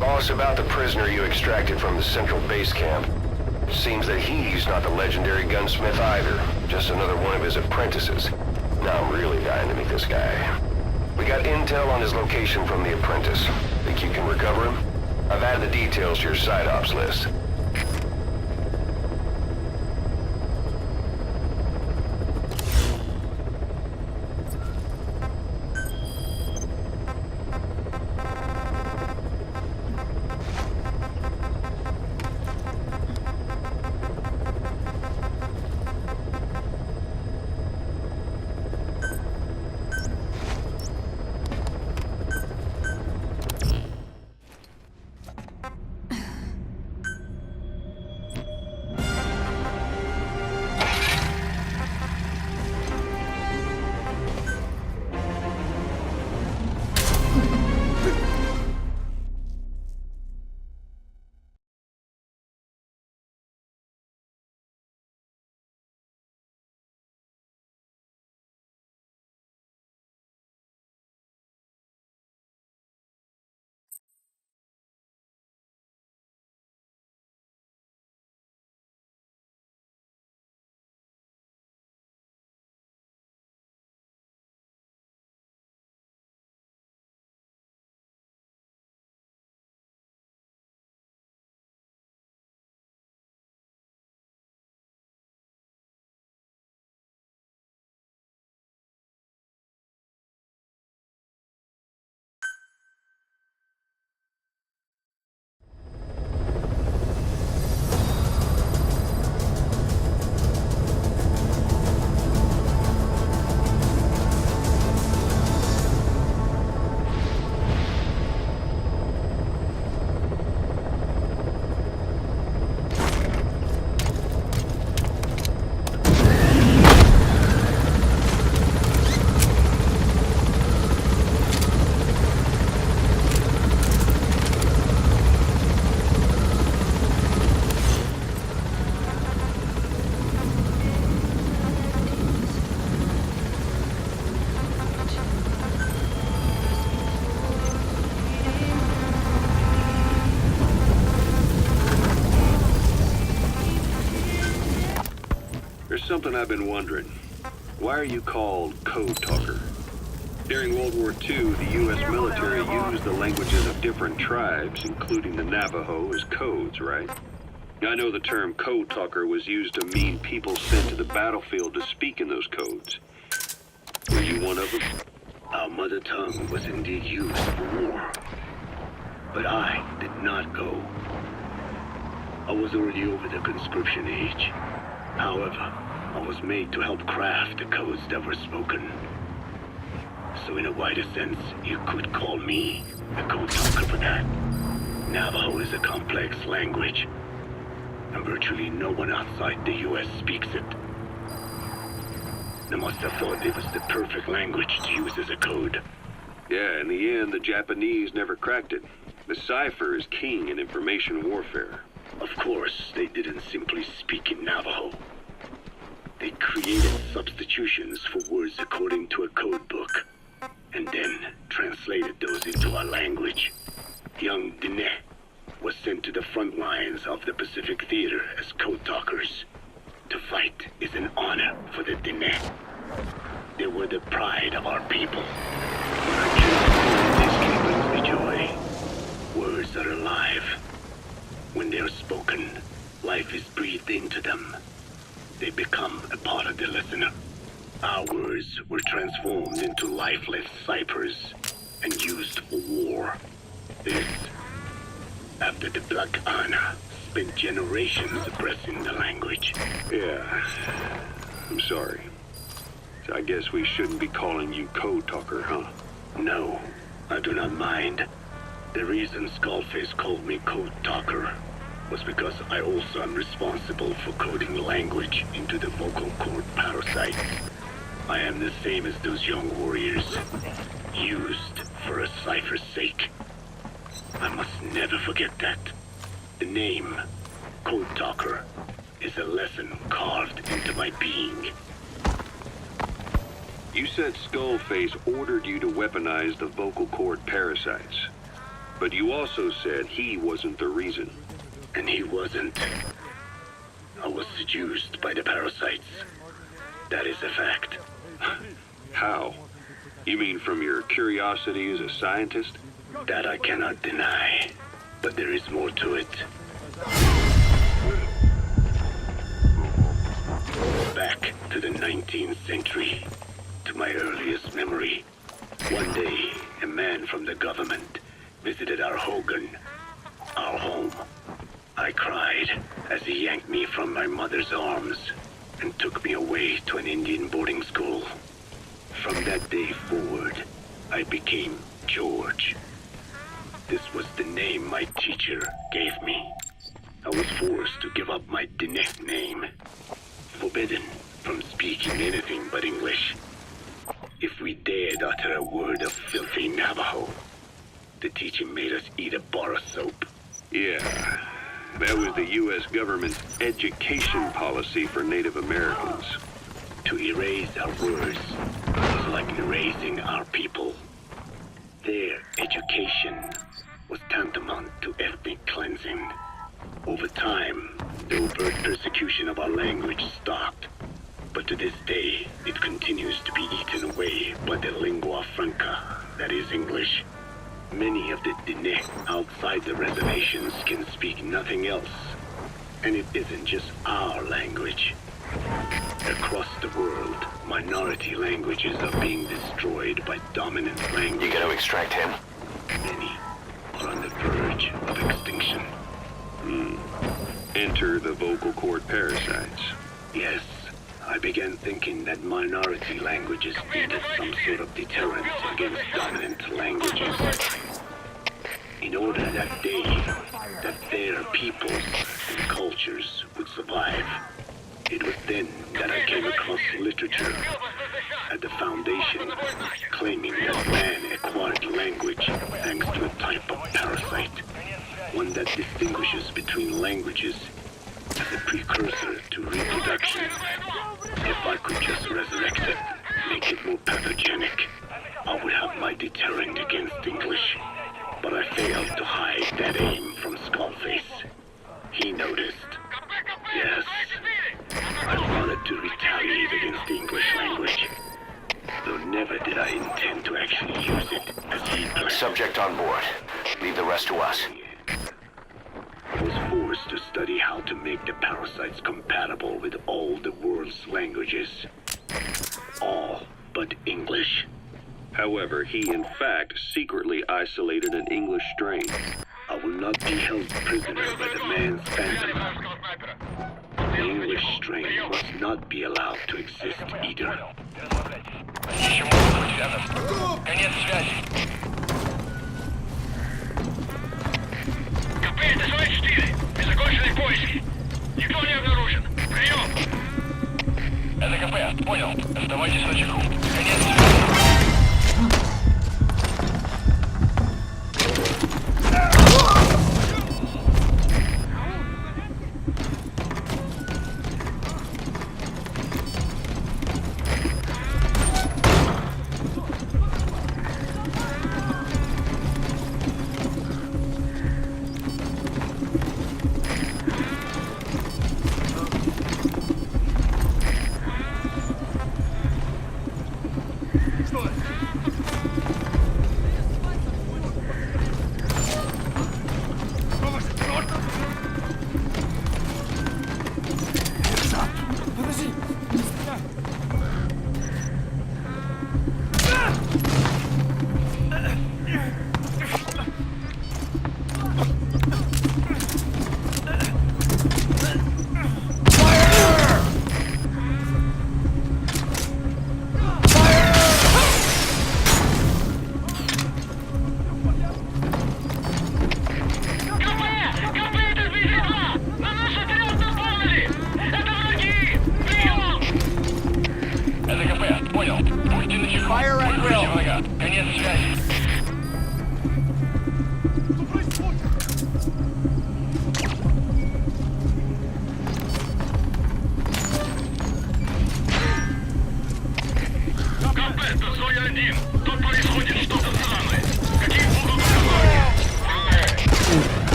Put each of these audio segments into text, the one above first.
Boss, about the prisoner you extracted from the central base camp. Seems that he's not the legendary gunsmith either. Just another one of his apprentices. Now I'm really dying to meet this guy. We got intel on his location from the apprentice. Think you can recover him? I've added the details to your side ops list. There's something I've been wondering. Why are you called Code Talker? During World War II, the U.S. military used the languages of different tribes, including the Navajo, as codes, right? I know the term Code Talker was used to mean people sent to the battlefield to speak in those codes. Were you one of them? Our mother tongue was indeed used for war. But I did not go. I was already over the conscription age. However, I was made to help craft the codes that were spoken. So in a wider sense, you could call me a code talker for that. Navajo is a complex language, and virtually no one outside the U.S. speaks it. They must have thought it was the perfect language to use as a code. Yeah, in the end, the Japanese never cracked it. The cipher is king in information warfare. Of course, they didn't simply speak in Navajo. They created substitutions for words according to a code book, and then translated those into our language. Young Diné was sent to the front lines of the Pacific Theater as code talkers. To fight is an honor for the Diné. They were the pride of our people. When our children, this brings me joy. Words are alive. When they are spoken, life is breathed into them. They become a part of the listener. Our words were transformed into lifeless ciphers and used for war. This, after the Black Ana spent generations suppressing the language. Yeah, I'm sorry. So I guess we shouldn't be calling you Code Talker, huh? No, I do not mind. The reason Skullface called me Code Talker was because I also am responsible for coding language into the vocal cord parasites. I am the same as those young warriors, used for a cipher's sake. I must never forget that. The name, Code Talker, is a lesson carved into my being. You said Skullface ordered you to weaponize the vocal cord parasites. But you also said he wasn't the reason. And he wasn't. I was seduced by the parasites. That is a fact. How? You mean from your curiosity as a scientist? That I cannot deny. But there is more to it. Back to the 19th century, to my earliest memory. One day, a man from the government visited our Hogan, our home. I cried as he yanked me from my mother's arms and took me away to an Indian boarding school. From that day forward, I became George. This was the name my teacher gave me. I was forced to give up my Dinek name. Forbidden from speaking anything but English. If we dared utter a word of filthy Navajo, the teacher made us eat a bar of soap. Yeah, that was the U.S. government's education policy for Native Americans. To erase our words was like erasing our people. Their education was tantamount to ethnic cleansing. Over time, the overt persecution of our language stopped. But to this day, it continues to be eaten away by the lingua franca, that is English. Many of the Diné outside the reservations can speak nothing else. And it isn't just our language. Across the world, minority languages are being destroyed by dominant language. You gonna extract him? Many are on the verge of extinction. Enter the vocal cord parasites. Yes, I began thinking that minority languages needed some sort of deterrent against dominant languages. In order that their peoples and cultures would survive. It was then that I came across literature at the Foundation claiming that man acquired language thanks to a type of parasite, one that distinguishes between languages as a precursor to reproduction. If I could just resurrect it, make it more pathogenic, I would have my deterrent against English. But I failed to hide that aim from Skullface. He noticed. Yes, I wanted to retaliate against the English language, though never did I intend to actually use it as he planned. Subject on board. Leave the rest to us. I was forced to study how to make the parasites compatible with all the world's languages. All but English. However, he in fact secretly isolated an English strain. I will not be held prisoner by the man's phantom. The English strain must not be allowed to exist either. Конец связи. КП, это Зоя-4. Закончены поиски. Никто не обнаружен. Прием. Это КП. Понял. Оставайтесь на чеку. Конец связи.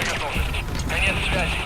Боевая готовность. Конец связи.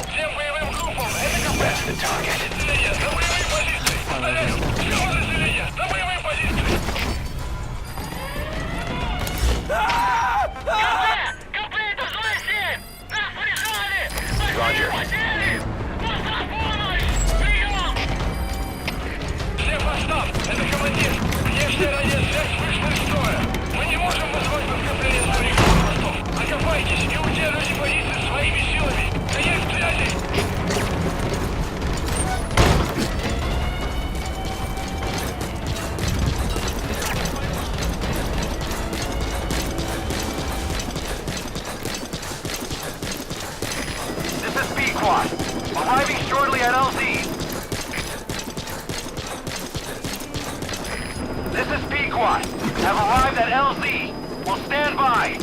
Всем боевым группам, это КП. Подразделение, на боевые позиции. Повторяю, все подразделения, на боевые позиции. КП, это 2-7! Нас прижали! Roger. Потери! Нужна помощь! Прием! Всем постам! Это командир! Внешняя радиосвязь вышла из строя! Мы не можем вызвать подкрепление с других постов! Окопайтесь и удерживайте позиции своими силами! Конец связи! This is Speedquad. Arriving shortly at LZ. This is Speedquad. Have arrived at LZ. Will stand by.